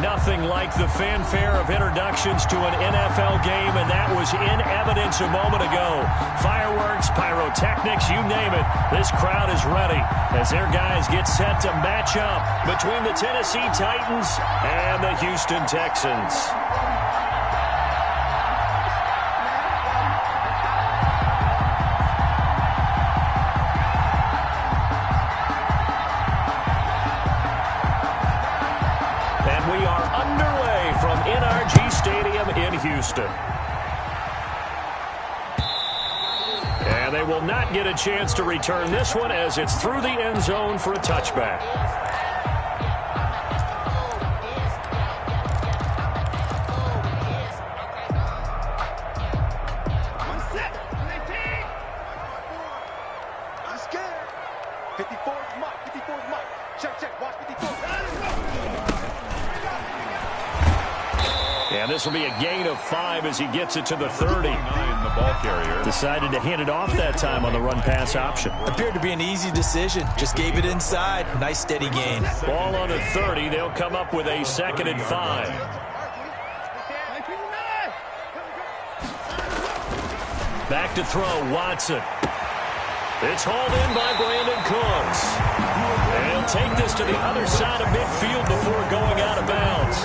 Nothing like the fanfare of introductions to an NFL game, and that was in evidence a moment ago. Fireworks, pyrotechnics, you name it. This crowd is ready as their guys get set to match up between the Tennessee Titans and the Houston Texans. We are underway from NRG Stadium in Houston. And they will not get a chance to return this one as it's through the end zone for a touchback. And this will be a gain of 5 as he gets it to the 30. The ball carrier decided to hand it off that time on the run-pass option. Appeared to be an easy decision. Just gave it inside. Nice steady gain. Ball on the 30. They'll come up with a 2nd and 5. Back to throw, Watson. It's hauled in by Brandon Cooks. And he'll take this to the other side of midfield before going out of bounds.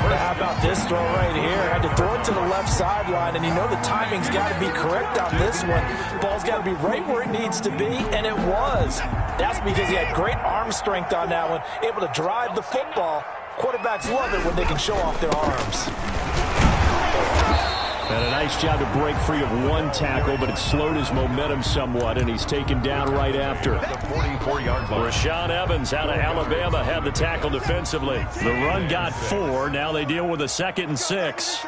How about this throw right here? Had to throw it to the left sideline, and you know the timing's got to be correct on this one. Ball's got to be right where it needs to be, and it was. That's because he had great arm strength on that one, able to drive the football. Quarterbacks love it when they can show off their arms. And a nice job to break free of one tackle, but it slowed his momentum somewhat, and he's taken down right after. The 44-yard line. Rashaan Evans out of Alabama had the tackle defensively. The run got 4. Now they deal with a 2nd and 6.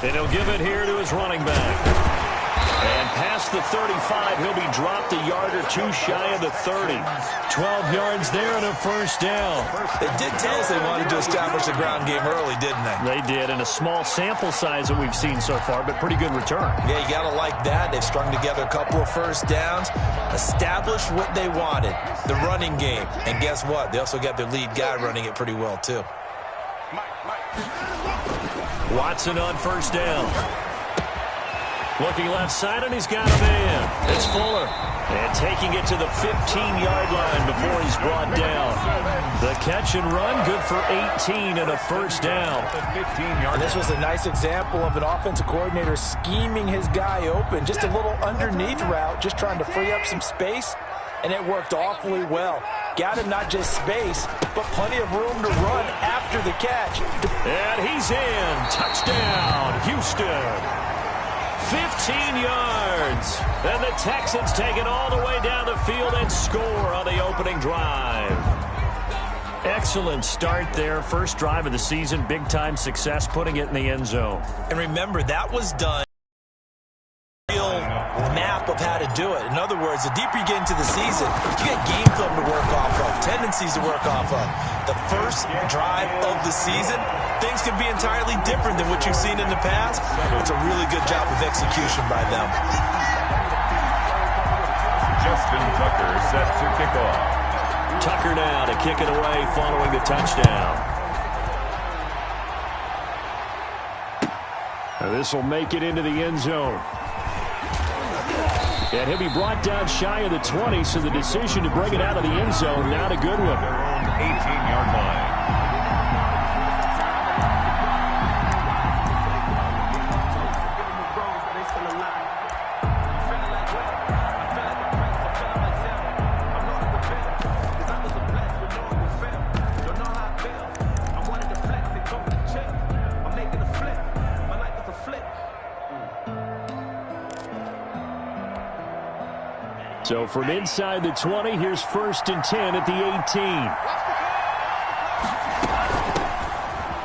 And he'll give it here to his running back. And past the 35, he'll be dropped a yard or 2 shy of the 30. 12 yards there and a first down. They did tell us they wanted to establish the ground game early, didn't they? They did, and a small sample size that we've seen so far, but pretty good return. Yeah, you got to like that. They've strung together a couple of first downs, established what they wanted, the running game. And guess what? They also got their lead guy running it pretty well, too. Watson on first down. Looking left side, and he's got a man. It's Fuller. And taking it to the 15-yard line before he's brought down. The catch and run, good for 18 and a first down. And this was a nice example of an offensive coordinator scheming his guy open. Just a little underneath route, just trying to free up some space, and it worked awfully well. Got him not just space, but plenty of room to run after the catch. And he's in. Touchdown, Houston. 15 yards. And the Texans take it all the way down the field and score on the opening drive. Excellent start there. First drive of the season. Big-time success putting it in the end zone. And remember, that was done. Real map of how to do it. In other words, the deeper you get into the season, you get game film to work off of, tendencies to work off of. The first drive of the season, things can be entirely different than what you've seen in the past. It's a really good job of execution by them. Justin Tucker set to kick off. Tucker now to kick it away following the touchdown. Now this will make it into the end zone. And he'll be brought down shy of the 20, so the decision to bring it out of the end zone, not a good one. 18-yard line. So from inside the 20, here's 1st and 10 at the 18.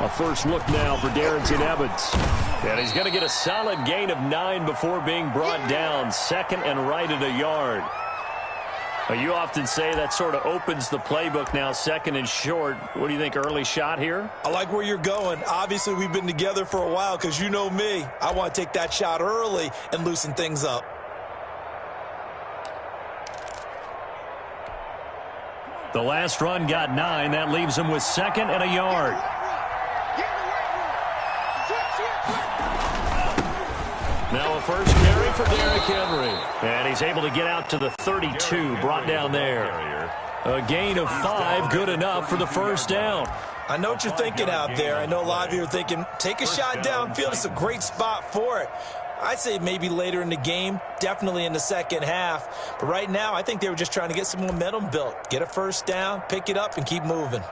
A first look now for Darrington Evans. And he's going to get a solid gain of 9 before being brought down. 2nd and right at a yard. Well, you often say that sort of opens the playbook now, 2nd and short. What do you think, early shot here? I like where you're going. Obviously, we've been together for a while because you know me. I want to take that shot early and loosen things up. The last run got 9. That leaves him with 2nd and a yard. Now a first carry for Derrick Henry. And he's able to get out to the 32, brought down there. A gain of 5, good enough for the first down. I know what you're thinking out there. I know a lot of you are thinking, take a shot downfield. It's a great spot for it. I'd say maybe later in the game, definitely in the second half. But right now, I think they were just trying to get some momentum built. Get a first down, pick it up, and keep moving.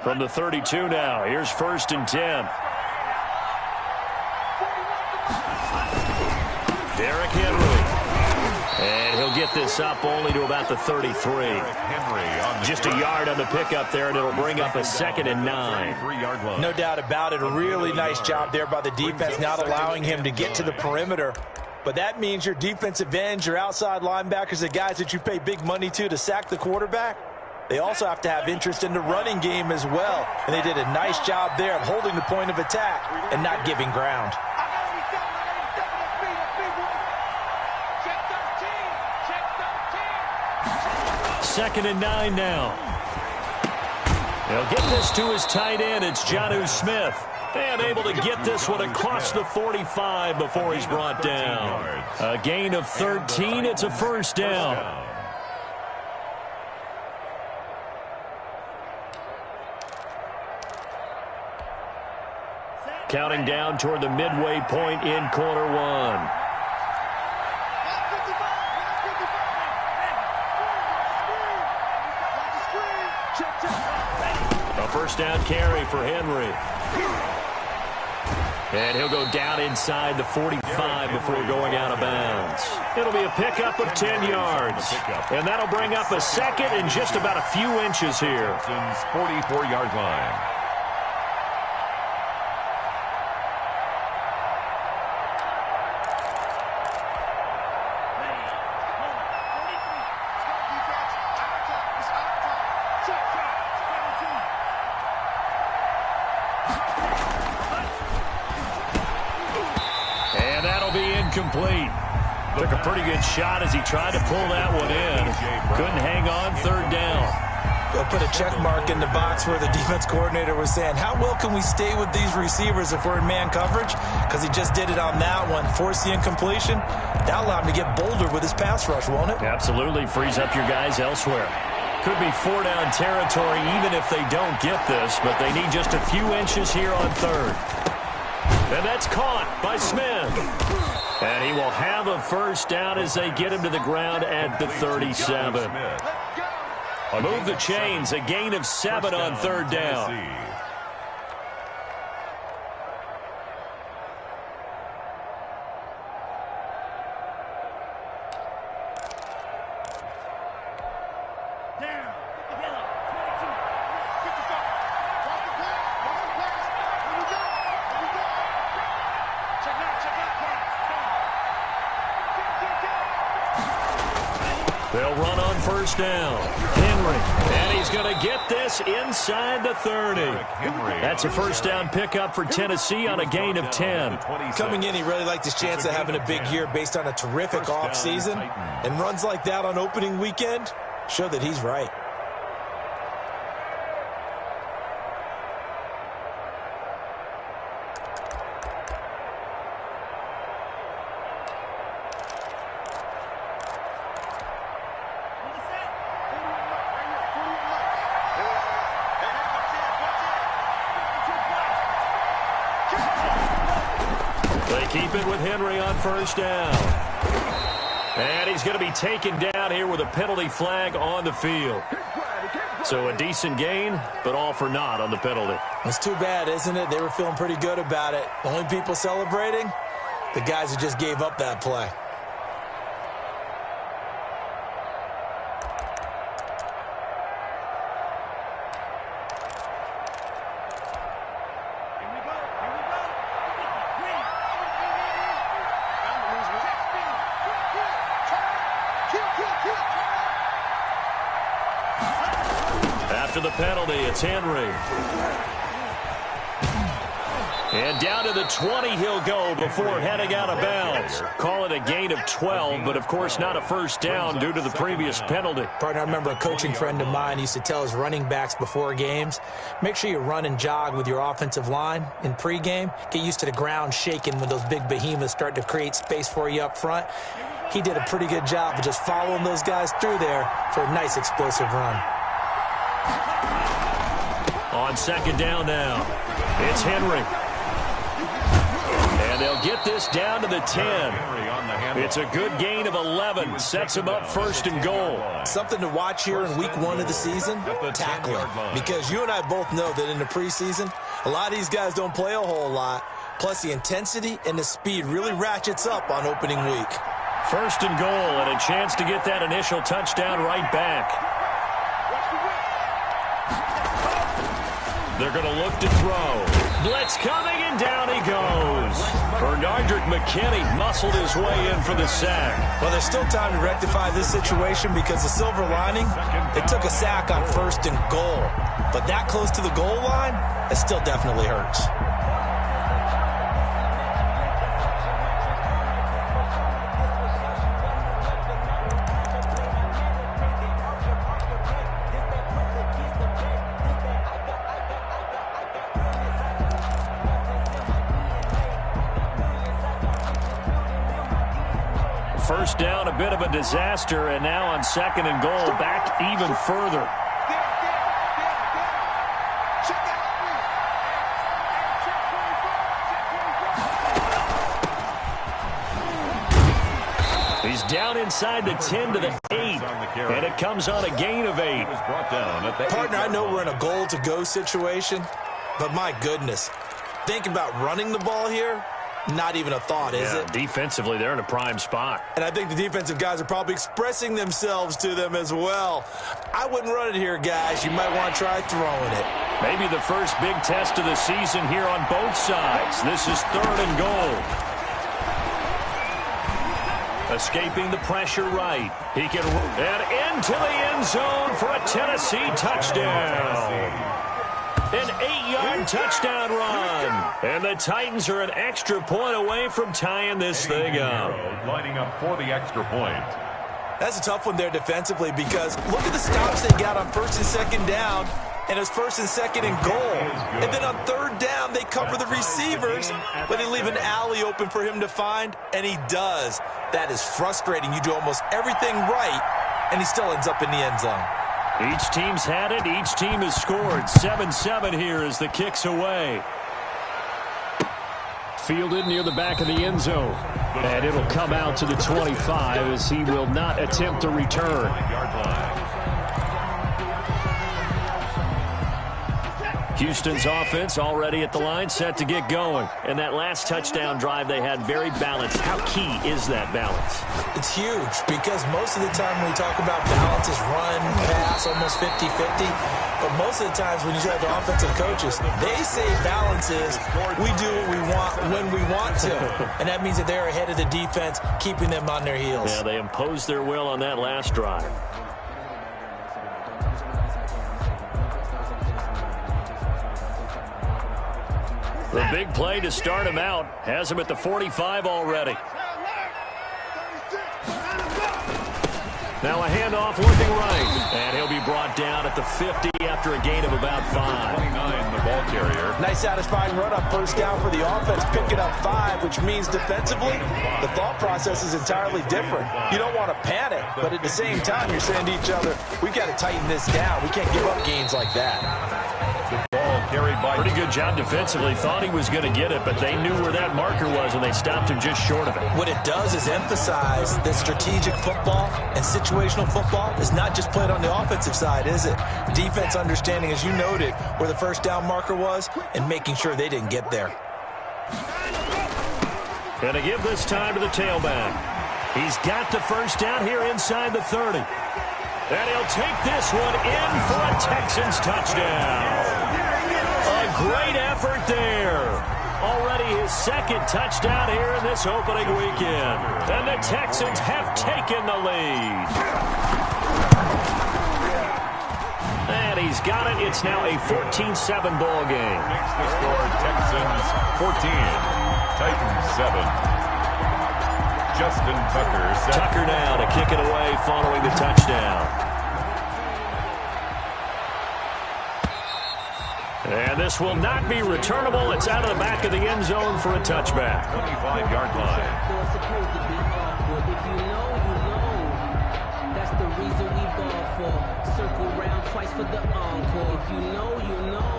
From the 32 now, here's 1st and 10. Derrick Henry. And he'll get this up only to about the 33. Just a yard on the pickup there, and it'll bring up a 2nd and 9. No doubt about it. A really nice job there by the defense, not allowing him to get to the perimeter. But that means your defensive ends, your outside linebackers, the guys that you pay big money to sack the quarterback, they also have to have interest in the running game as well. And they did a nice job there of holding the point of attack and not giving ground. Second and 9 now. He'll get this to his tight end. It's Jonnu Smith. And able to get this one across the 45 before he's brought down. A gain of 13. It's a first down. Counting down toward the midway point in quarter 1. A first down carry for Henry. And he'll go down inside the 45 before going out of bounds. It'll be a pickup of 10 yards. And that'll bring up a 2nd and just about a few inches here. 44-yard line. Complete. Took a pretty good shot as he tried to pull that one in. Couldn't hang on, 3rd down. They'll put a check mark in the box where the defense coordinator was saying, how well can we stay with these receivers if we're in man coverage? Because he just did it on that one. Force the incompletion. That allowed him to get bolder with his pass rush, won't it? Absolutely. Frees up your guys elsewhere. Could be 4-down territory even if they don't get this, but they need just a few inches here on 3rd. And that's caught by Smith. And he will have a first down as they get him to the ground at the 37. Move the chains, a gain of 7 on 3rd down. They'll run on first down. Henry. And he's going to get this inside the 30. That's a first down pickup for Tennessee on a gain of 10. Coming in, he really liked his chance of having a big year based on a terrific offseason. And runs like that on opening weekend show that he's right. Keep it with Henry on first down. And he's going to be taken down here with a penalty flag on the field. So a decent gain, but all for naught on the penalty. It's too bad, isn't it? They were feeling pretty good about it. The only people celebrating, the guys who just gave up that play. After the penalty, it's Henry. And down to the 20 he'll go before heading out of bounds. Call it a gain of 12, but of course not a first down due to the previous penalty. Partner, I remember a coaching friend of mine used to tell his running backs before games, make sure you run and jog with your offensive line in pregame. Get used to the ground shaking when those big behemoths start to create space for you up front. He did a pretty good job of just following those guys through there for a nice explosive run. On second down now, it's Henry. And they'll get this down to the 10. It's a good gain of 11. Sets him up first and goal. Something to watch here in week 1 of the season, tackling. Because you and I both know that in the preseason, a lot of these guys don't play a whole lot. Plus, the intensity and the speed really ratchets up on opening week. First and goal, and a chance to get that initial touchdown right back. They're going to look to throw. Blitz coming, and down he goes. BiGtRuCk23's muscled his way in for the sack. Well, there's still time to rectify this situation because the silver lining, they took a sack on first and goal. But that close to the goal line, it still definitely hurts. First down, a bit of a disaster, and now on second and goal, back even further. He's down inside the 10 to the 8, and it comes on a gain of 8. Partner, I know we're in a goal-to-go situation, but my goodness, think about running the ball here. Not even a thought, is it? Defensively, they're in a prime spot. And I think the defensive guys are probably expressing themselves to them as well. I wouldn't run it here, guys. You might want to try throwing it. Maybe the first big test of the season here on both sides. This is third and goal. Escaping the pressure right. He can and into the end zone for a Tennessee touchdown. An 8-yard touchdown run. And the Titans are an extra point away from tying this thing up. Lining up for the extra point. That's a tough one there defensively because look at the stops they got on first and second down, and it's first and second and goal. And then on third down, they cover the receivers, but they leave an alley open for him to find, and he does. That is frustrating. You do almost everything right, and he still ends up in the end zone. Each team's had it. Each team has scored. 7-7 here as the kick's away. Fielded near the back of the end zone. And it'll come out to the 25 as he will not attempt to return. Houston's offense already at the line, set to get going. And that last touchdown drive they had very balanced. How key is that balance? It's huge because most of the time when we talk about balance is run, pass, almost 50-50. But most of the times when you talk to offensive coaches, they say balance is we do what we want when we want to. And that means that they're ahead of the defense, keeping them on their heels. Yeah, they imposed their will on that last drive. The big play to start him out has him at the 45 already. Now a handoff looking right. And he'll be brought down at the 50 after a gain of about 5. 29, the ball carrier. Nice satisfying run on first down for the offense, picking up 5, which means defensively, the thought process is entirely different. You don't want to panic, but at the same time, you're saying to each other, we've got to tighten this down. We can't give up gains like that. Carried by pretty good job defensively. Thought he was going to get it, but they knew where that marker was, and they stopped him just short of it. What it does is emphasize that strategic football and situational football is not just played on the offensive side, is it? Defense understanding, as you noted, where the first down marker was and making sure they didn't get there. Going to give this time to the tailback. He's got the first down here inside the 30. And he'll take this one in for a Texans touchdown. A great effort there. Already his second touchdown here in this opening weekend. And the Texans have taken the lead. And he's got it. It's now a 14-7 ball game. Makes the score Texans 14, Titans 7. Justin Tucker set. Tucker now to kick it away following the touchdown. And this will not be returnable. It's out of the back of the end zone for a touchback. 25-yard line. If you know, you know. That's the reason we ball for. Circle round twice for the encore. If you know, you know.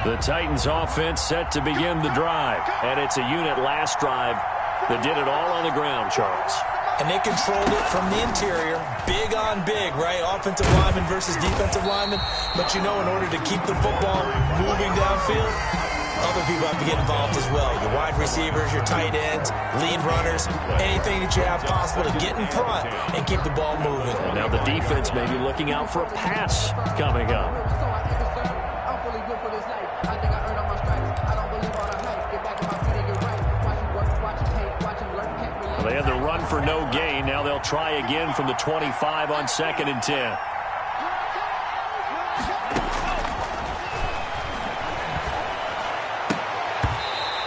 The Titans offense set to begin the drive. And it's a unit last drive that did it all on the ground, Charles. And they controlled it from the interior. Big on big, right? Offensive lineman versus defensive lineman. But you know, in order to keep the football moving downfield, other people have to get involved as well. Your wide receivers, your tight ends, lead runners, anything that you have possible to get in front and keep the ball moving. And now the defense may be looking out for a pass coming up. They had the run for no gain. Now they'll try again from the 25 on 2nd and 10.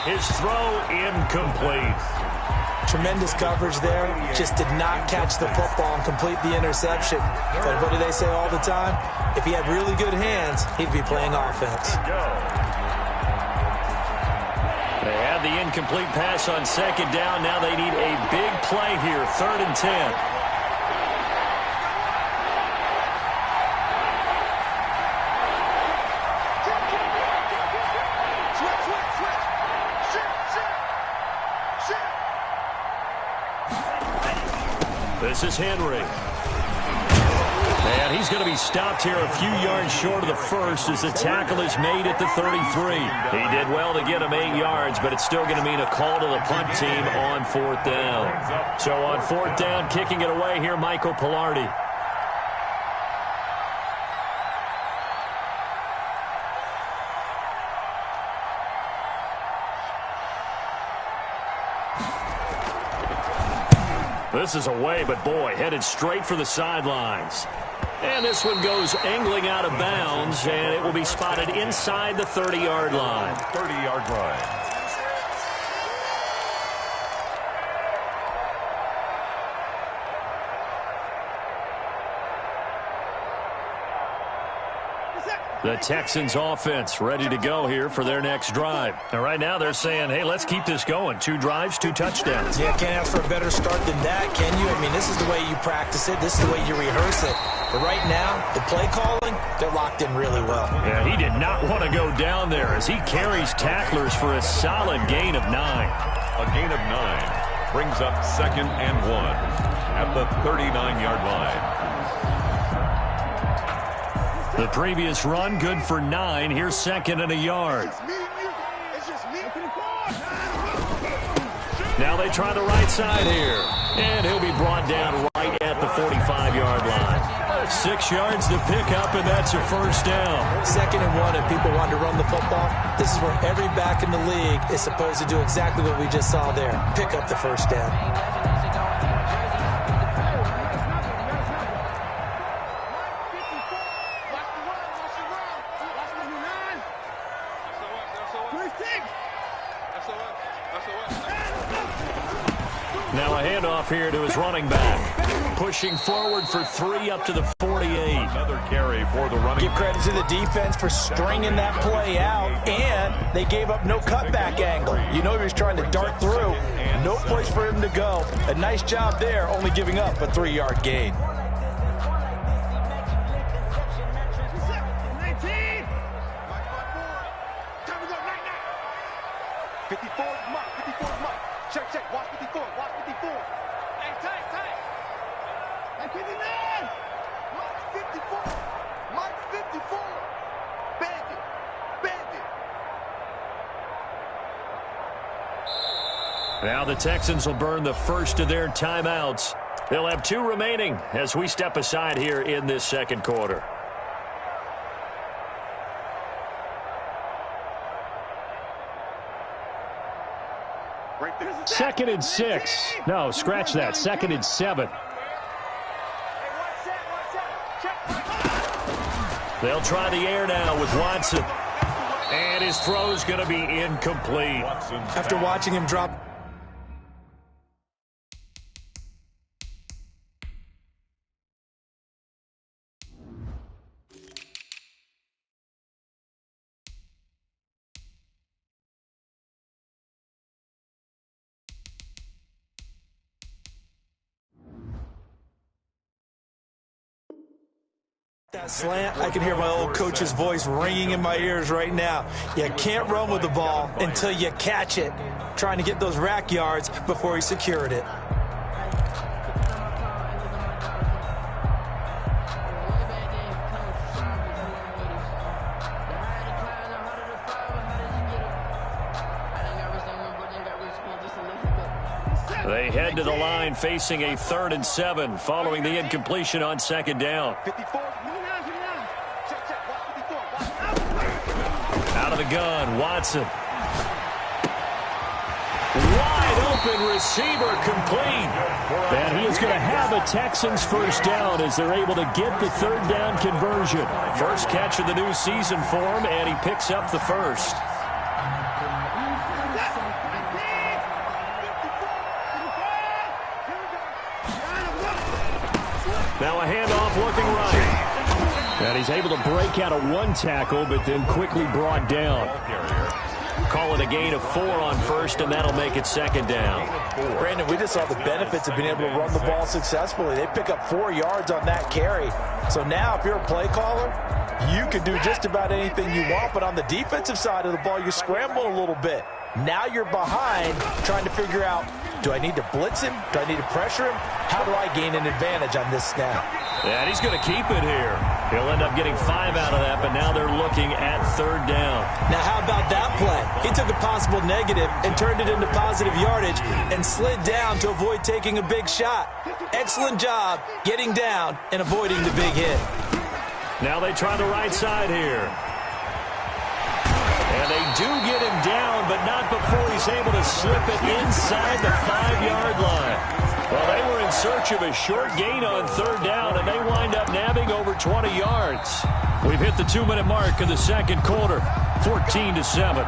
His throw incomplete. Tremendous coverage there. Just did not catch the football and complete the interception. But what do they say all the time? If he had really good hands, he'd be playing offense. They had the incomplete pass on 2nd down. Now they need a big play here, 3rd and 10. This is Henry. And he's going to be stopped here a few yards short of the first as the tackle is made at the 33. He did well to get him 8 yards, but it's still going to mean a call to the punt team on 4th down. So on 4th down, kicking it away here, Michael Pilardi. This is away, but boy, headed straight for the sidelines. And this one goes angling out of bounds, and it will be spotted inside the 30-yard line. 30-yard line. The Texans offense ready to go here for their next drive. And right now they're saying, hey, let's keep this going. 2 drives, 2 touchdowns. Yeah, can't ask for a better start than that, can you? I mean, this is the way you practice it. This is the way you rehearse it. But right now, the play calling, they're locked in really well. Yeah, he did not want to go down there as he carries tacklers for a solid gain of 9. A gain of 9 brings up 2nd and 1 at the 39-yard line. The previous run, good for 9. Here's 2nd and a yard. Now they try the right side here. And he'll be brought down right at the 45-yard line. 6 yards to pick up, and that's your first down. 2nd and 1, and people want to run the football. This is where every back in the league is supposed to do exactly what we just saw there. Pick up the first down. Now a handoff here to his running back. Pushing forward for 3 up to the 48. Another carry for the running. Give credit to the defense for stringing that play out, and they gave up no cutback angle. You know he was trying to dart through. No place for him to go. A nice job there, only giving up a 3-yard gain. Now the Texans will burn the first of their timeouts. They'll have 2 remaining as we step aside here in this 2nd quarter. 2nd and 6. No, scratch that. 2nd and 7. They'll try the air now with Watson. And his throw's going to be incomplete. After watching him drop. That slant, I can hear my old coach's voice ringing in my ears right now. You can't run with the ball until you catch it. Trying to get those rack yards before he secured it. They head to the line facing a 3rd and 7 following the incompletion on 2nd down. Out of the gun, Watson. Wide open receiver complete. And he is going to have a Texans first down as they're able to get the 3rd down conversion. First catch of the new season for him, and he picks up the first. Now a handoff looking right. And he's able to break out of 1 tackle, but then quickly brought down. Call it a gain of 4 on first, and that'll make it 2nd down. Brandon, we just saw the benefits of being able to run the ball successfully. They pick up 4 yards on that carry. So now if you're a play caller, you can do just about anything you want, but on the defensive side of the ball, you scramble a little bit. Now you're behind trying to figure out, do I need to blitz him? Do I need to pressure him? How do I gain an advantage on this snap? And he's going to keep it here. He'll end up getting 5 out of that, but now they're looking at 3rd down. Now how about that play? He took a possible negative and turned it into positive yardage and slid down to avoid taking a big shot. Excellent job getting down and avoiding the big hit. Now they try the right side here. And they do get him down, but not before he's able to slip it inside the 5-yard line. Well, they were in search of a short gain on 3rd down, and they wind up nabbing over 20 yards. We've hit the 2-minute mark of the 2nd quarter, 14-7.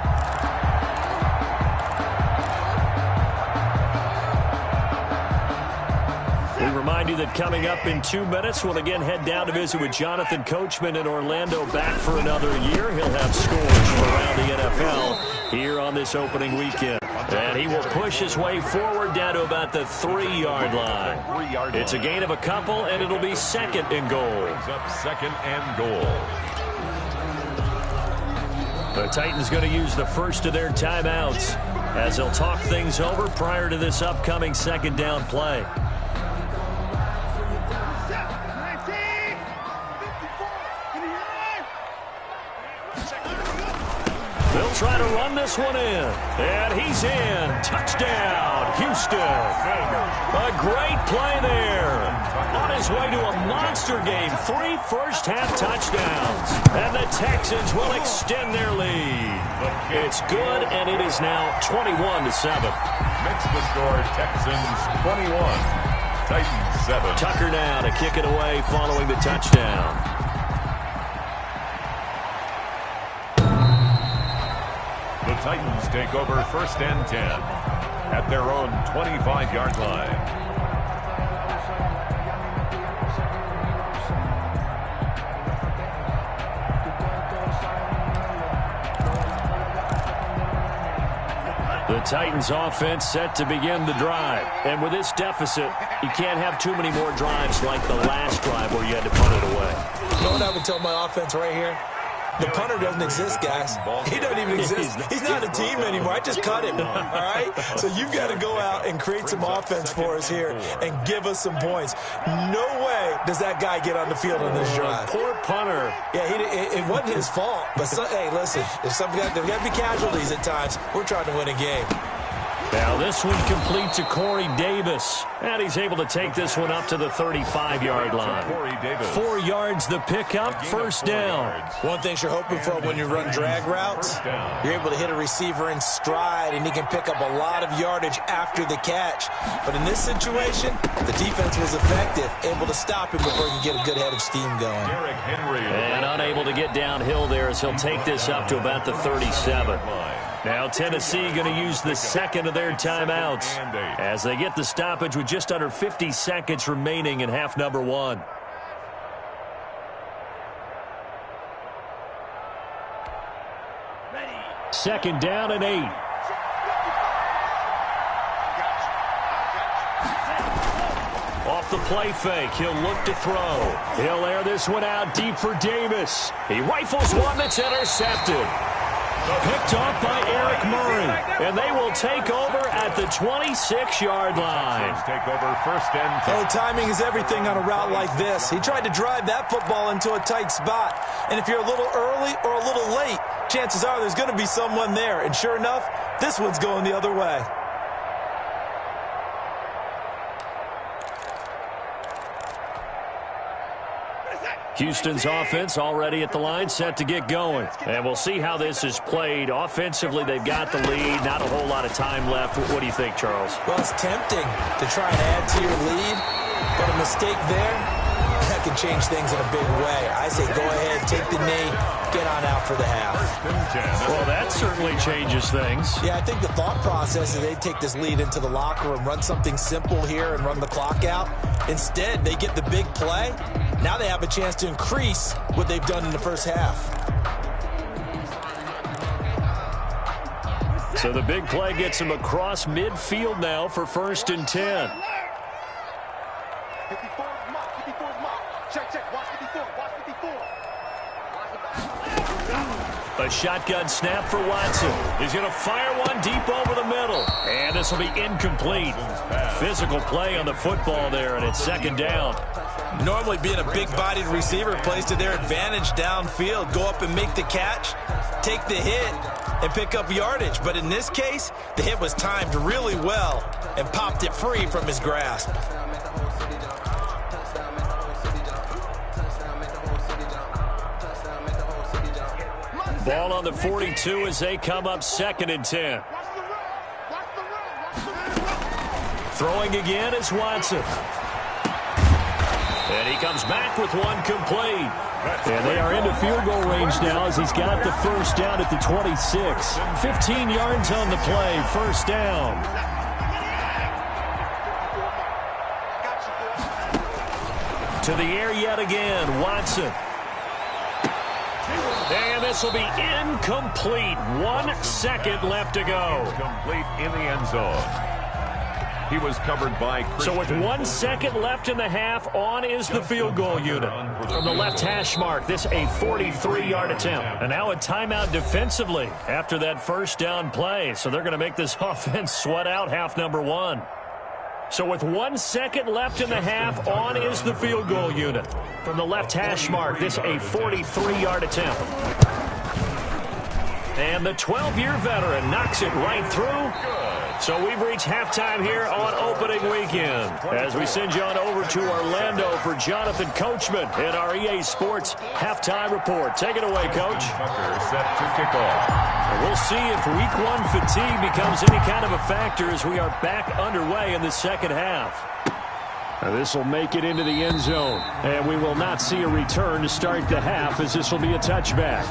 We remind you that coming up in 2 minutes, we'll again head down to visit with Jonathan Coachman in Orlando, back for another year. He'll have scores from around the NFL here on this opening weekend. And he will push his way forward down to about the 3-yard line. It's a gain of a couple, and it'll be 2nd and goal. Up 2nd and goal. The Titans going to use the first of their timeouts as they'll talk things over prior to this upcoming 2nd down play. They'll try to run this one in. And he's in. Touchdown, Houston. A great play there. On his way to a monster game. 3 first-half touchdowns. And the Texans will extend their lead. It's good, and it is now 21-7. Makes the score Texans 21. Titans 7. Tucker now to kick it away following the touchdown. The Titans take over 1st and 10 at their own 25-yard line. The Titans offense set to begin the drive. And with this deficit, you can't have too many more drives like the last drive where you had to punt it away. You know what I would tell my offense right here? The punter doesn't exist, guys. He doesn't even exist. He's not a team anymore. I just cut him, all right? So you've got to go out and create some offense for us here and give us some points. No way does that guy get on the field on this drive. Poor punter. Yeah, it wasn't his fault. But, hey, listen, there's got to be casualties at times. We're trying to win a game. Now this one complete to Corey Davis. And he's able to take this one up to the 35-yard line. 4 yards the pickup, first down. One thing you're hoping for when you run drag routes, you're able to hit a receiver in stride, and he can pick up a lot of yardage after the catch. But in this situation, the defense was effective, able to stop him before he can get a good head of steam going. And unable to get downhill there as he'll take this up to about the 37. Now Tennessee going to use the second of their timeouts as they get the stoppage with just under 50 seconds remaining in half number 1. Second down and 8. Off the play fake, he'll look to throw. He'll air this one out deep for Davis. He rifles one that's intercepted. Picked off by Eric Murray, and they will take over at the 26-yard line. Take over first and 10. Oh, timing is everything on a route like this. He tried to drive that football into a tight spot, and if you're a little early or a little late, chances are there's going to be someone there, and sure enough, this one's going the other way. Houston's offense already at the line, set to get going. And we'll see how this is played. Offensively, they've got the lead. Not a whole lot of time left. What do you think, Charles? Well, it's tempting to try and add to your lead, but a mistake there, that can change things in a big way. I say go ahead, take the knee, get on out for the half. Well, that certainly changes things. Yeah, I think the thought process is they take this lead into the locker room, run something simple here and run the clock out. Instead, they get the big play. Now they have a chance to increase what they've done in the first half. So the big play gets him across midfield now for first and 10. A shotgun snap for Watson. He's going to fire one deep over the middle. And this will be incomplete. Physical play on the football there, and it's second down. Normally being a big-bodied receiver plays to their advantage downfield. Go up and make the catch, take the hit, and pick up yardage. But in this case, the hit was timed really well and popped it free from his grasp. Ball on the 42 as they come up second and 10. Throwing again is Watson. And he comes back with one complete. And they are into field goal range now as he's got the first down at the 26. 15 yards on the play, first down. To the air yet again, Watson. And this will be incomplete. 1 second left to go. Complete in the end zone. He was covered by Christian. So with 1 second left in the half, on is the field goal unit. From the left hash mark, this a 43-yard attempt. And now a timeout defensively after that first down play. So they're going to make this offense sweat out half number 1. So with 1 second left in the half, on is the field goal unit. From the left hash mark, this a 43-yard attempt. And the 12-year veteran knocks it right through. So we've reached halftime here on opening weekend as we send you on over to Orlando for Jonathan Coachman in our EA Sports Halftime Report. Take it away, Coach. Set to kick off. We'll see if Week 1 fatigue becomes any kind of a factor as we are back underway in the second half. This will make it into the end zone, and we will not see a return to start the half as this will be a touchback.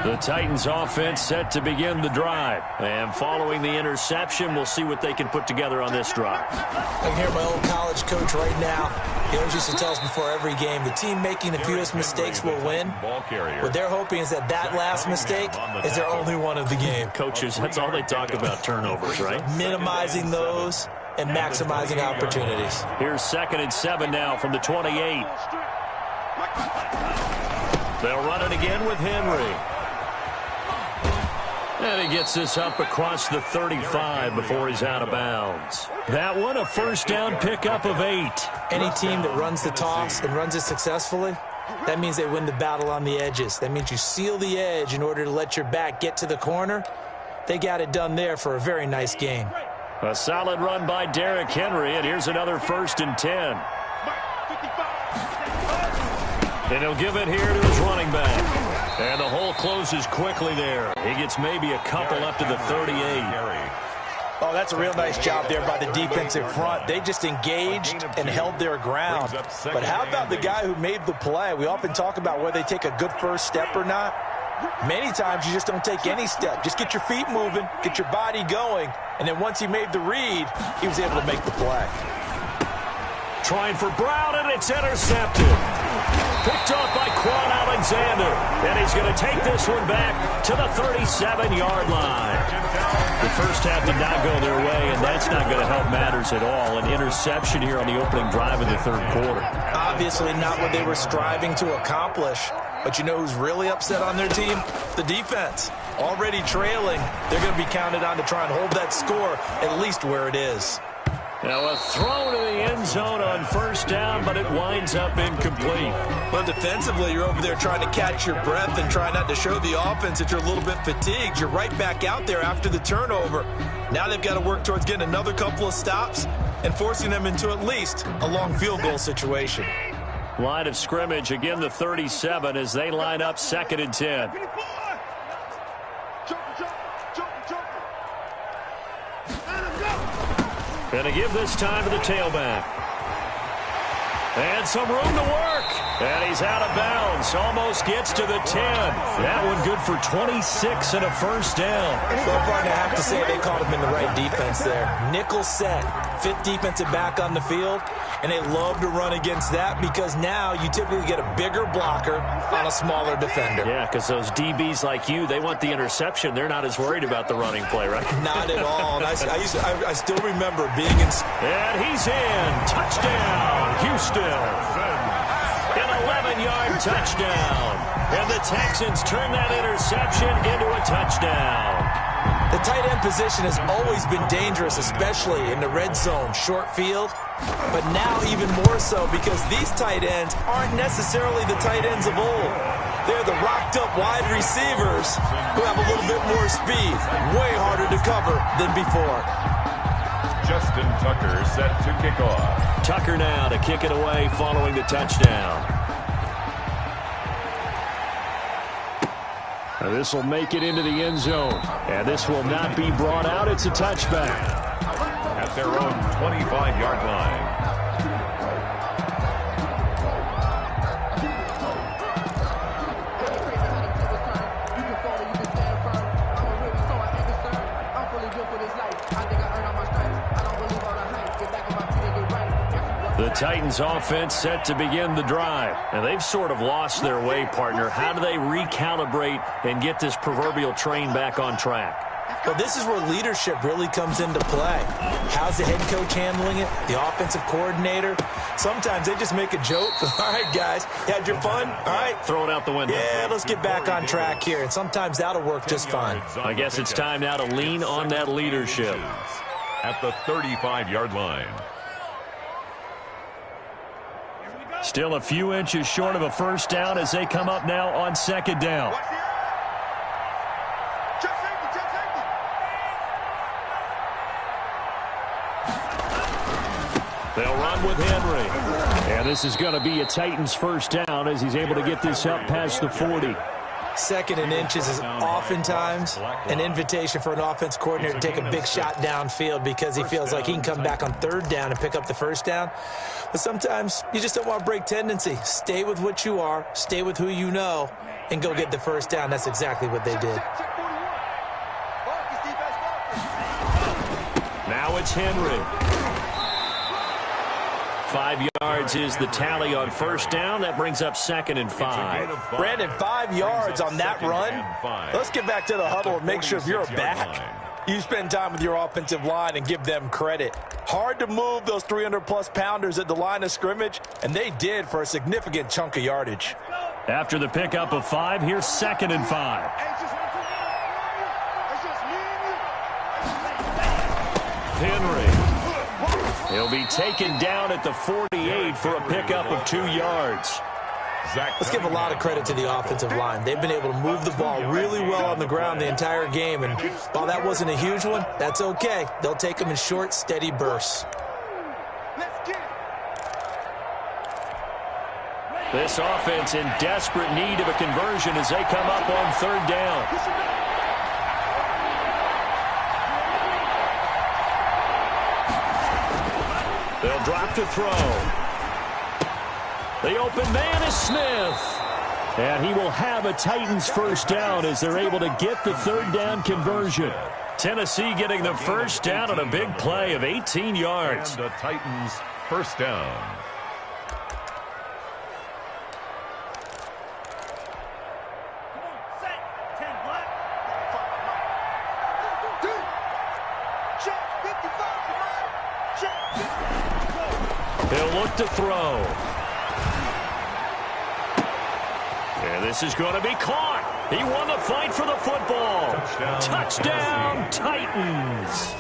The Titans offense set to begin the drive. And following the interception, we'll see what they can put together on this drive. I can hear my old college coach right now. He always used to tell us before every game, the team making the fewest mistakes will win. What they're hoping is that last mistake is their only one of the game. Coaches, that's all they talk about, turnovers, right? Minimizing those and maximizing opportunities. Here's 2nd and 7 now from the 28. They'll run it again with Henry. And he gets this up across the 35 before he's out of bounds. That one, a first down pickup of 8. Any team that runs the toss and runs it successfully, that means they win the battle on the edges. That means you seal the edge in order to let your back get to the corner. They got it done there for a very nice gain. A solid run by Derrick Henry, and here's another 1st and 10. And he'll give it here to his running back. And the hole closes quickly there. He gets maybe a couple up to the 38. Oh, that's a real nice job there by the defensive front. They just engaged and held their ground. But how about the guy who made the play? We often talk about whether they take a good first step or not. Many times you just don't take any step. Just get your feet moving, get your body going, and then once he made the read, he was able to make the play. Trying for Brown, and it's intercepted. Picked off by Quan Alexander. And he's going to take this one back to the 37-yard line. The first half did not go their way, and that's not going to help matters at all. An interception here on the opening drive of the 3rd quarter. Obviously not what they were striving to accomplish. But you know who's really upset on their team? The defense. Already trailing, they're going to be counted on to try and hold that score at least where it is. Now a throw to the end zone on 1st down, but it winds up incomplete. Well, defensively, you're over there trying to catch your breath and try not to show the offense that you're a little bit fatigued. You're right back out there after the turnover. Now they've got to work towards getting another couple of stops and forcing them into at least a long field goal situation. Line of scrimmage, again the 37 as they line up 2nd and 10. And to give this time to the tailback. And some room to work. And he's out of bounds. Almost gets to the 10. That one good for 26 and a first down. Well, partner, I have to say they caught him in the right defense there. Nickel set, 5th defensive back on the field. And they love to run against that because now you typically get a bigger blocker on a smaller defender. Yeah, because those DBs like you, they want the interception. They're not as worried about the running play, right? Not at all. And I still remember being in. And he's in. Touchdown, Houston. An 11-yard touchdown. And the Texans turn that interception into a touchdown. The tight end position has always been dangerous, especially in the red zone, short field. But now even more so because these tight ends aren't necessarily the tight ends of old. They're the rocked-up wide receivers who have a little bit more speed, way harder to cover than before. Justin Tucker set to kick off. Tucker now to kick it away following the touchdown. This will make it into the end zone. And this will not be brought out. It's a touchback. At their own 25-yard line. The Titans offense set to begin the drive. And they've sort of lost their way, partner. How do they recalibrate and get this proverbial train back on track? Well, this is where leadership really comes into play. How's the head coach handling it? The offensive coordinator? Sometimes they just make a joke. All right, guys, you had your fun? All right. Throw it out the window. Yeah, let's get back on track here. And sometimes that'll work just fine. I guess it's time now to lean on that leadership. At the 35-yard line. Still a few inches short of a first down as they come up now on 2nd down. They'll run with Henry. And this is going to be a Titans first down as he's able to get this up past the 40. 2nd and inches is oftentimes an invitation for an offense coordinator to take a big shot downfield because he feels like he can come back on 3rd down and pick up the first down. But sometimes you just don't want to break tendency. Stay with what you are, stay with who you know, and go get the first down. That's exactly what they did. Now it's Henry. 5 yards is the tally on first down. That brings up 2nd and 5. Brandon, 5 yards on that run. Let's get back to the huddle and make sure if you're a back, you spend time with your offensive line and give them credit. Hard to move those 300-plus pounders at the line of scrimmage, and they did for a significant chunk of yardage. After the pickup of 5, here's 2nd and 5. Henry. He'll be taken down at the 48 for a pickup of 2 yards. Let's give a lot of credit to the offensive line. They've been able to move the ball really well on the ground the entire game, and while that wasn't a huge one, that's okay. They'll take them in short, steady bursts. This offense in desperate need of a conversion as they come up on 3rd down. They'll drop to throw. The open man is Smith. And he will have a Titans first down as they're able to get the 3rd down conversion. Tennessee getting the first down on a big play of 18 yards. And the Titans first down. He'll look to throw. And this is going to be caught. He won the fight for the football. Touchdown Titans.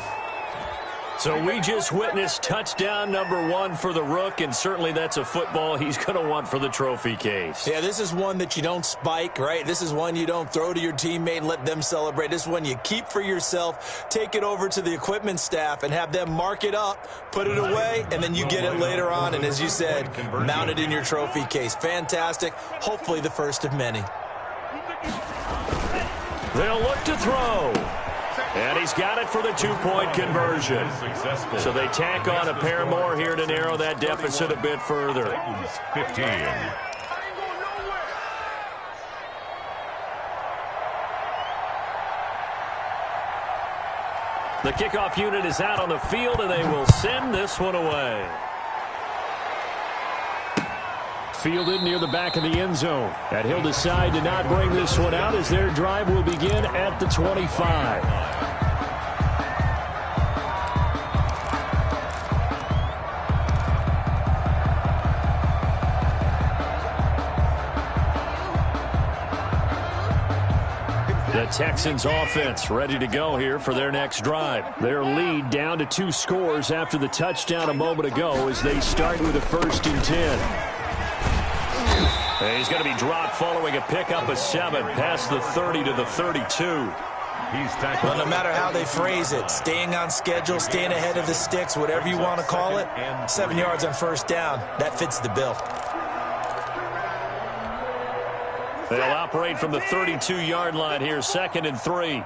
So we just witnessed touchdown number 1 for the Rook, and certainly that's a football he's going to want for the trophy case. Yeah, this is one that you don't spike, right? This is one you don't throw to your teammate and let them celebrate. This is one you keep for yourself, take it over to the equipment staff and have them mark it up, put it away, and then you get it later on. And as you said, mount it in your trophy case. Fantastic. Hopefully the first of many. They'll look to throw. And he's got it for the 2-point conversion. So they tack on a pair more here to narrow that deficit a bit further. 15. The kickoff unit is out on the field, and they will send this one away. Fielded near the back of the end zone. And he'll decide to not bring this one out as their drive will begin at the 25. The Texans offense ready to go here for their next drive. Their lead down to 2 scores after the touchdown a moment ago as they start with a 1st and 10. He's going to be dropped following a pickup of 7 past the 30 to the 32. Well, no matter how they phrase it, staying on schedule, staying ahead of the sticks, whatever you want to call it, 7 yards on 1st down, that fits the bill. They'll operate from the 32-yard line here, 2nd and 3.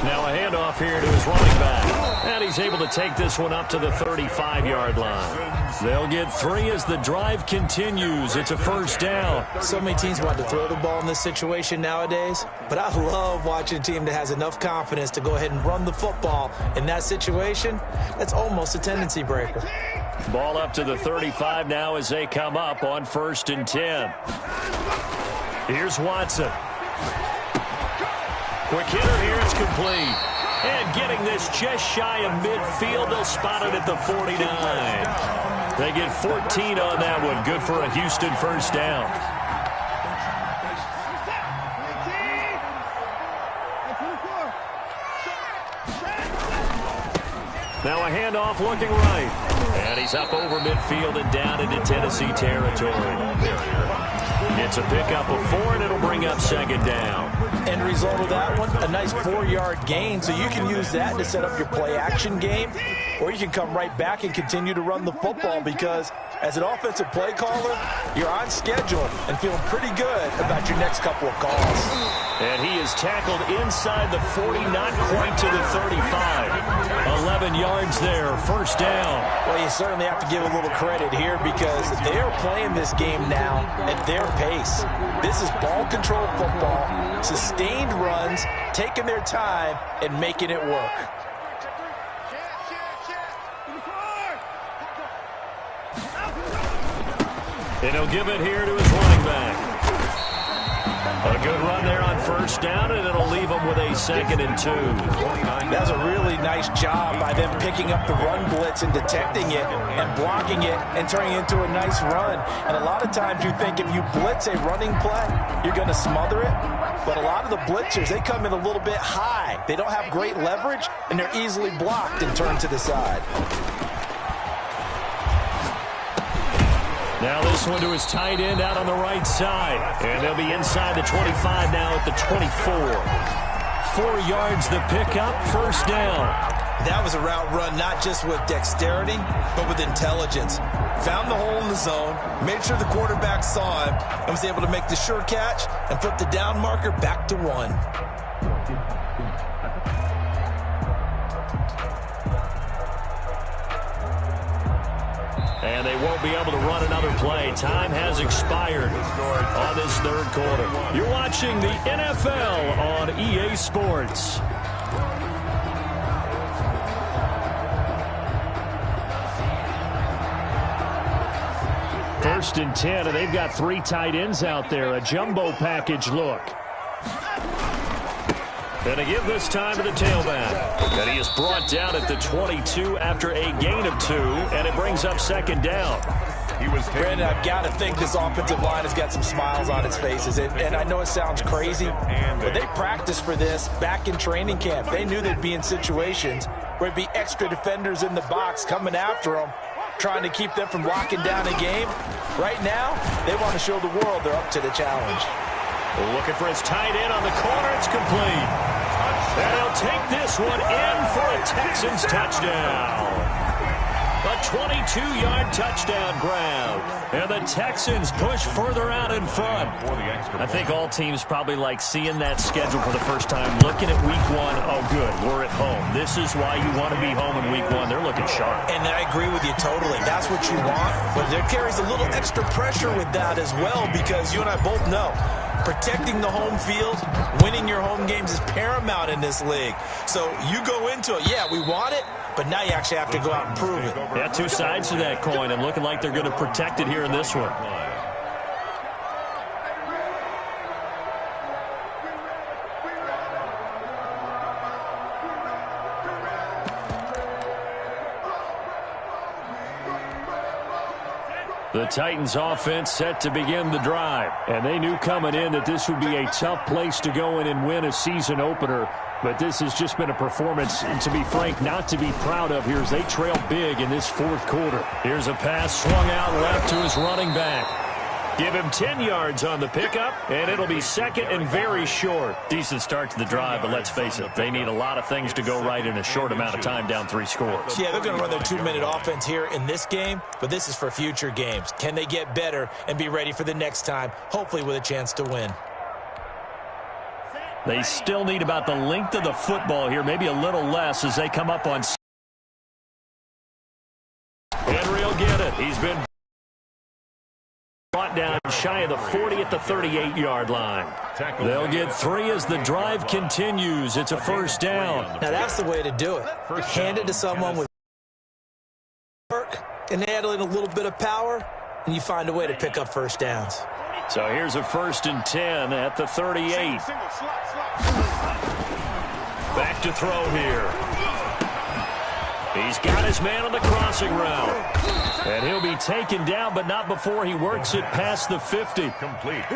Now a handoff here to his running back. And he's able to take this one up to the 35-yard line. They'll get 3 as the drive continues. It's a 1st down. So many teams want to throw the ball in this situation nowadays, but I love watching a team that has enough confidence to go ahead and run the football. In that situation, that's almost a tendency breaker. Ball up to the 35 now as they come up on 1st and 10. Here's Watson. Quick hitter here, it's complete. And getting this just shy of midfield, they'll spot it at the 49. They get 14 on that one. Good for a Houston 1st down. Now a handoff looking right. And he's up over midfield and down into Tennessee territory. It's a pickup of 4, and it'll bring up 2nd down. End result of that one, a nice 4-yard gain, so you can use that to set up your play-action game, or you can come right back and continue to run the football because as an offensive play caller, you're on schedule and feeling pretty good about your next couple of calls. And he is tackled inside the 40, not quite to the 35. 11 yards there, 1st down. Well, you certainly have to give a little credit here because they are playing this game now at their pace. This is ball control football, sustained runs, taking their time and making it work. And he'll give it here to his running back. A good run there on first down, and it'll leave them with a 2nd and 2. That's a really nice job by them picking up the run blitz and detecting it and blocking it and turning it into a nice run. And a lot of times you think if you blitz a running play, you're going to smother it. But a lot of the blitzers, they come in a little bit high. They don't have great leverage, and they're easily blocked and turned to the side. Now this one to his tight end out on the right side. And they'll be inside the 25 now at the 24. 4 yards the pickup, first down. That was a route run not just with dexterity, but with intelligence. Found the hole in the zone, made sure the quarterback saw him, and was able to make the sure catch and put the down marker back to 1. And they won't be able to run another play. Time has expired on this 3rd quarter. You're watching the NFL on EA Sports. First and 10, and they've got 3 tight ends out there. A jumbo package look. And a give this time to the tailback. And he is brought down at the 22 after a gain of 2, and it brings up 2nd down. Brandon, I've got to think this offensive line has got some smiles on its faces. And I know it sounds crazy, but they practiced for this back in training camp. They knew they'd be in situations where it'd be extra defenders in the box coming after them, trying to keep them from locking down a game. Right now, they want to show the world they're up to the challenge. Looking for his tight end on the corner. It's complete. And he'll take this one in for a Texans touchdown. A 22-yard touchdown grab. And the Texans push further out in front. I think all teams probably like seeing that schedule for the first time, looking at week 1. Oh, good, we're at home. This is why you want to be home in week 1. They're looking sharp. And I agree with you totally. That's what you want. But there carries a little extra pressure with that as well, because you and I both know protecting the home field, winning your home games is paramount in this league. So you go into it, yeah, we want it, but now you actually have to go out and prove it. Yeah, 2 sides to that coin, and looking like they're going to protect it here in this one. The Titans offense set to begin the drive. And they knew coming in that this would be a tough place to go in and win a season opener. But this has just been a performance, and to be frank, not to be proud of here as they trail big in this 4th quarter. Here's a pass swung out left to his running back. Give him 10 yards on the pickup, and it'll be 2nd and very short. Decent start to the drive, but let's face it, they need a lot of things to go right in a short amount of time, down 3 scores. Yeah, they're going to run their 2-minute offense here in this game, but this is for future games. Can they get better and be ready for the next time, hopefully with a chance to win? They still need about the length of the football here, maybe a little less as they come up on. Henry will get it. He's been brought down shy of the 40 at the 38-yard line. They'll get 3 as the drive continues. It's a first down. Now that's the way to do it. Hand it to someone with work and add in a little bit of power, and you find a way to pick up first downs. So here's a 1st and 10 at the 38. Back to throw here. He's got his man on the crossing route. And he'll be taken down, but not before he works it past the 50.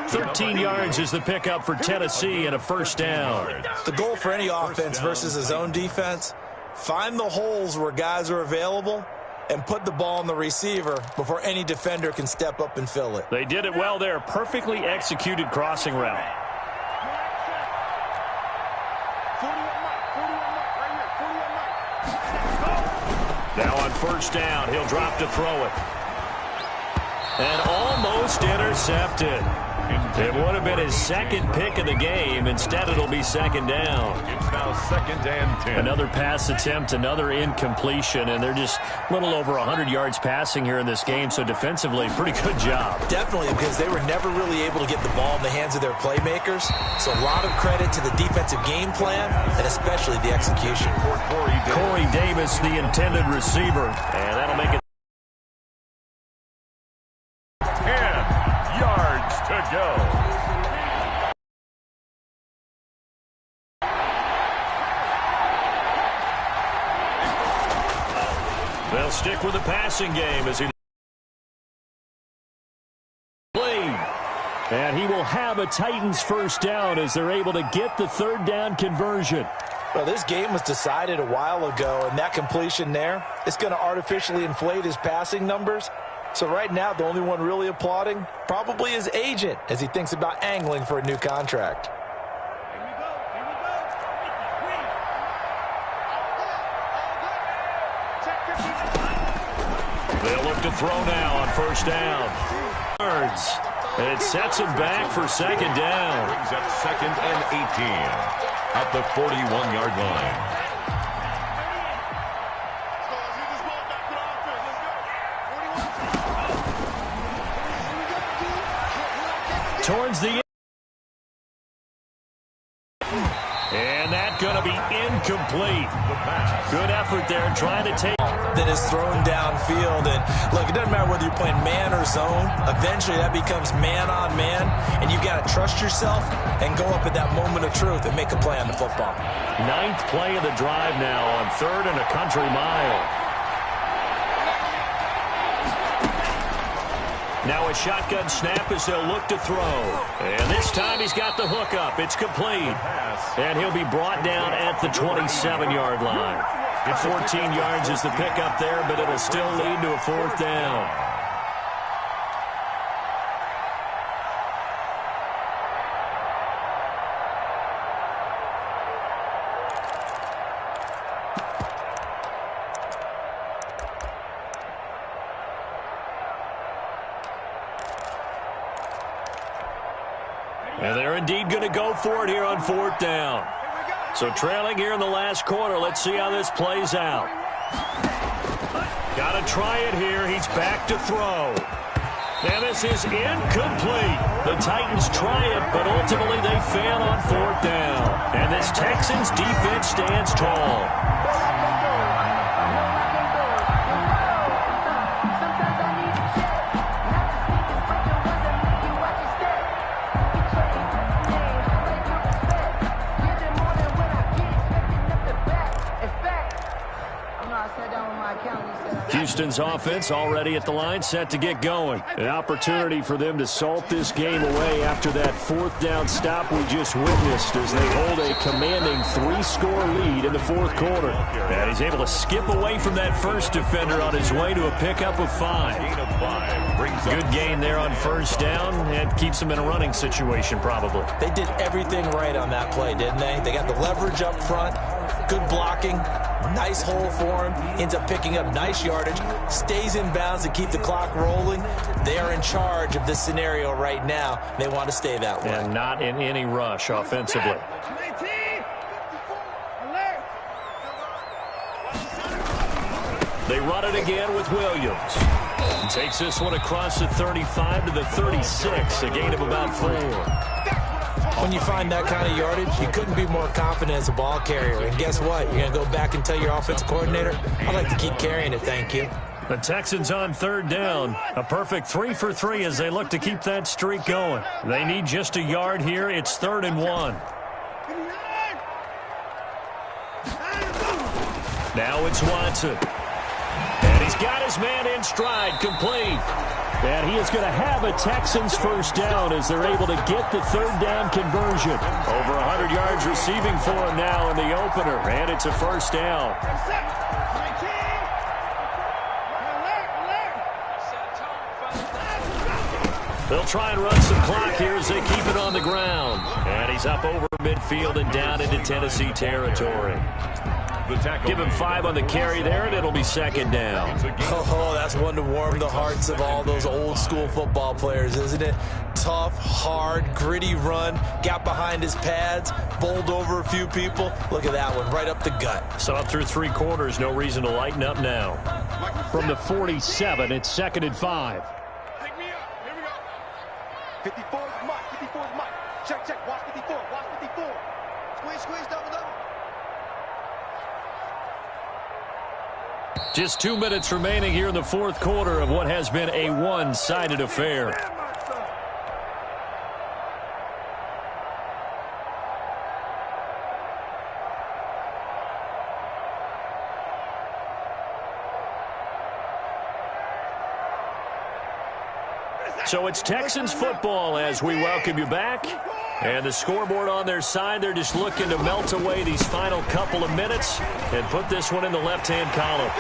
13 yards is the pickup for Tennessee and a first down. The goal for any offense versus a zone defense, find the holes where guys are available and put the ball on the receiver before any defender can step up and fill it. They did it well there. Perfectly executed crossing route. Now on first down, he'll drop to throw it. And almost intercepted. It would have been his 2nd pick of the game. Instead, it'll be 2nd down. It's now 2nd and 10. Another pass attempt, another incompletion, and they're just a little over 100 yards passing here in this game, so defensively, pretty good job. Definitely, because they were never really able to get the ball in the hands of their playmakers, so a lot of credit to the defensive game plan and especially the execution. Corey Davis, the intended receiver, and that'll make it 10 yards to go. stick with the passing game as he played. And he will have a Titans first down as they're able to get the third down conversion. Well, this game was decided a while ago, and that completion there is going to artificially inflate his passing numbers. So right now, the only one really applauding probably his agent as he thinks about angling for a new contract. They'll look to throw now on first down. It sets him back for second down. Brings up second and 18 at the 41-yard line. Towards the end. And that's going to be incomplete. Good effort there trying to take. That is thrown downfield. And look, it doesn't matter whether you're playing man or zone. Eventually that becomes man on man. And you've got to trust yourself and go up at that moment of truth and make a play on the football. Ninth play of the drive now on third and a country mile. Now a shotgun snap as they'll look to throw. And this time he's got the hook up. It's complete. And he'll be brought down at the 27-yard line. 14 yards is the pickup there, but it'll still lead to a fourth down. And they're indeed going to go for it here on fourth down. So trailing here in the last quarter. Let's see how this plays out. Got to try it here. He's back to throw. And this is incomplete. The Titans try it, but ultimately they fail on fourth down. And this Texans defense stands tall. Houston's offense already at the line, set to get going. An opportunity for them to salt this game away after that fourth down stop we just witnessed as they hold a commanding 3-score lead in the fourth quarter. And he's able to skip away from that first defender on his way to a pickup of 5. Good gain there on first down and keeps him in a running situation probably. They did everything right on that play, didn't they? They got the leverage up front, good blocking, nice hole for him, ends up picking up nice yardage, stays in bounds to keep the clock rolling. They are in charge of this scenario right now. They want to stay that way. And not in any rush offensively. They run it again with Williams. He takes this one across the 35 to the 36, a gain of about 4. When you find that kind of yardage, you couldn't be more confident as a ball carrier. And guess what? You're going to go back and tell your offensive coordinator, I'd like to keep carrying it, thank you. The Texans on third down. A perfect 3 for 3 as they look to keep that streak going. They need just a yard here. It's 3rd and 1. Now it's Watson. And he's got his man in stride, complete. And he is going to have a Texans first down as they're able to get the third down conversion. Over 100 yards receiving for him now in the opener, and it's a first down. They'll try and run some clock here as they keep it on the ground. And he's up over midfield and down into Tennessee territory. Give him 5 on the carry there, and it'll be second down. Oh, that's one to warm the hearts of all those old-school football players, isn't it? Tough, hard, gritty run, got behind his pads, bowled over a few people. Look at that one, right up the gut. So up through 3 quarters, no reason to lighten up now. From the 47, it's 2nd and 5. Pick me up. Here we go. 54 is Mike. 54 is Mike. Check, check. Watch 54. Watch 54. Squeeze, double. Just 2 minutes remaining here in the fourth quarter of what has been a one-sided affair. So it's Texans football as we welcome you back. And the scoreboard on their side, they're just looking to melt away these final couple of minutes and put this one in the left-hand column.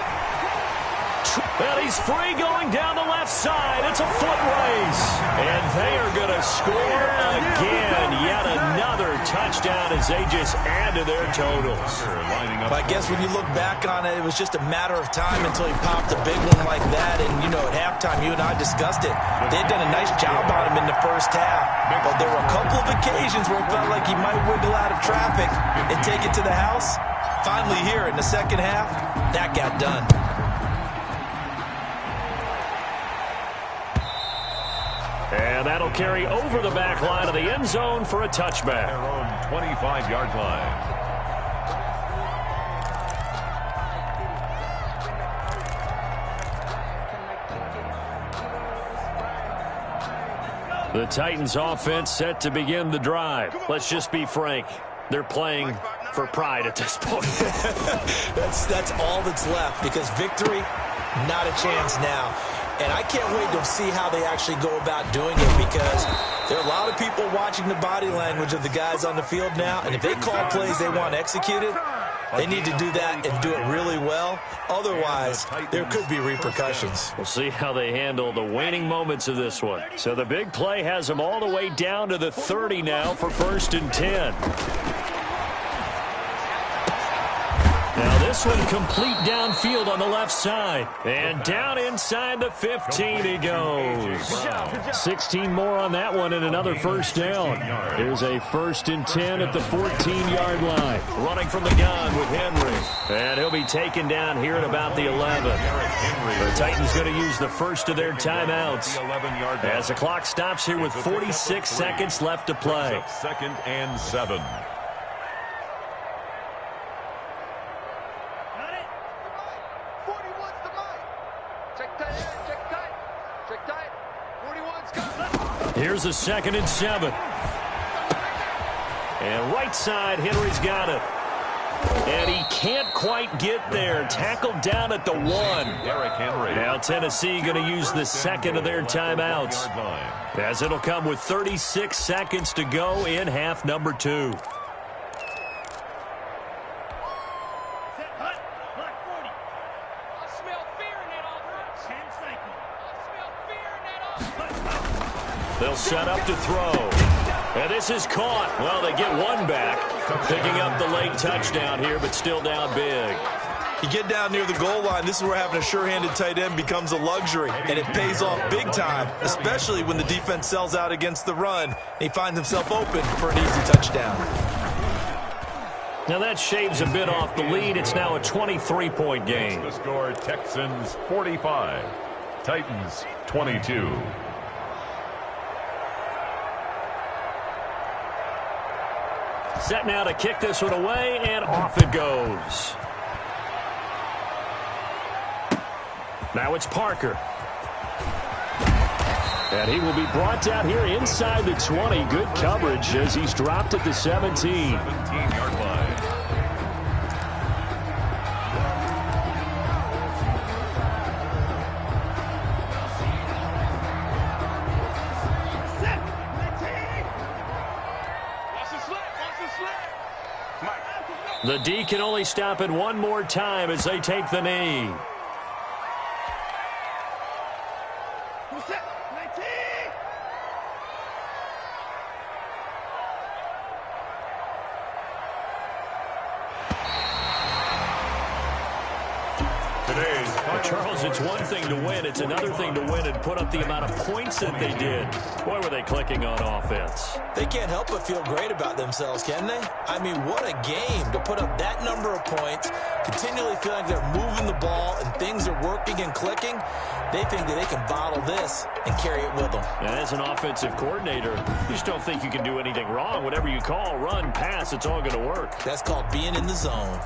Well, he's free going down the left side. It's a foot race. And they are going to score again. Yet another touchdown as they just add to their totals. But I guess when you look back on it, it was just a matter of time until he popped a big one like that. And, you know, at halftime, you and I discussed it. They had done a nice job on him in the first half. But there were a couple of occasions where it felt like he might wiggle out of traffic and take it to the house. Finally here in the second half, that got done. And that'll carry over the back line of the end zone for a touchback. Their own 25-yard line. The Titans offense set to begin the drive. Let's just be frank. They're playing for pride at this point. That's all that's left because victory, not a chance now. And I can't wait to see how they actually go about doing it because there are a lot of people watching the body language of the guys on the field now. And if they call plays they want executed, they need to do that and do it really well. Otherwise, there could be repercussions. We'll see how they handle the waning moments of this one. So the big play has them all the way down to the 30 now for 1st and 10. Now this one complete downfield on the left side. And down inside the 15 he goes. 16 more on that one and another first down. Here's a 1st and 10 at the 14-yard line. Running from the gun with Henry. And he'll be taken down here at about the 11. The Titans going to use the first of their timeouts as the clock stops here with 46 seconds left to play. 2nd and 7. Here's a 2nd and 7. And right side, Henry's got it. And he can't quite get there. Tackled down at the 1. Now Tennessee going to use the 2nd of their timeouts, as it'll come with 36 seconds to go in half number 2. They'll set up to throw. And this is caught. Well, they get one back. Picking up the late touchdown here, but still down big. You get down near the goal line, this is where having a sure-handed tight end becomes a luxury. And it pays off big time, especially when the defense sells out against the run. He finds himself open for an easy touchdown. Now that shaves a bit off the lead. It's now a 23-point game. The score, Texans 45, Titans 22. Set now to kick this one away, and off it goes. Now it's Parker. And he will be brought down here inside the 20. Good coverage as he's dropped at the 17. 17-yard line. The D can only stop it one more time as they take the knee. Charles, it's one thing to win. It's another thing to win and put up the amount of points that they did. Boy, were they clicking on offense. They can't help but feel great about themselves, can they? I mean, what a game to put up that number of points, continually feel like they're moving the ball and things are working and clicking. They think that they can bottle this and carry it with them. And as an offensive coordinator, you just don't think you can do anything wrong. Whatever you call, run, pass, it's all going to work. That's called being in the zone.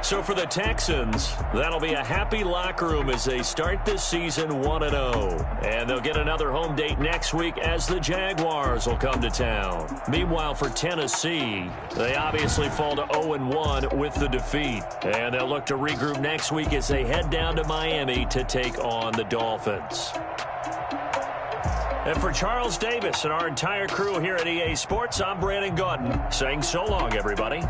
So for the Texans, that'll be a happy locker room as they start this season 1-0. And they'll get another home date next week as the Jaguars will come to town. Meanwhile, for Tennessee, they obviously fall to 0-1 with the defeat. And they'll look to regroup next week as they head down to Miami to take on the Dolphins. And for Charles Davis and our entire crew here at EA Sports, I'm Brandon Gaudin saying so long, everybody.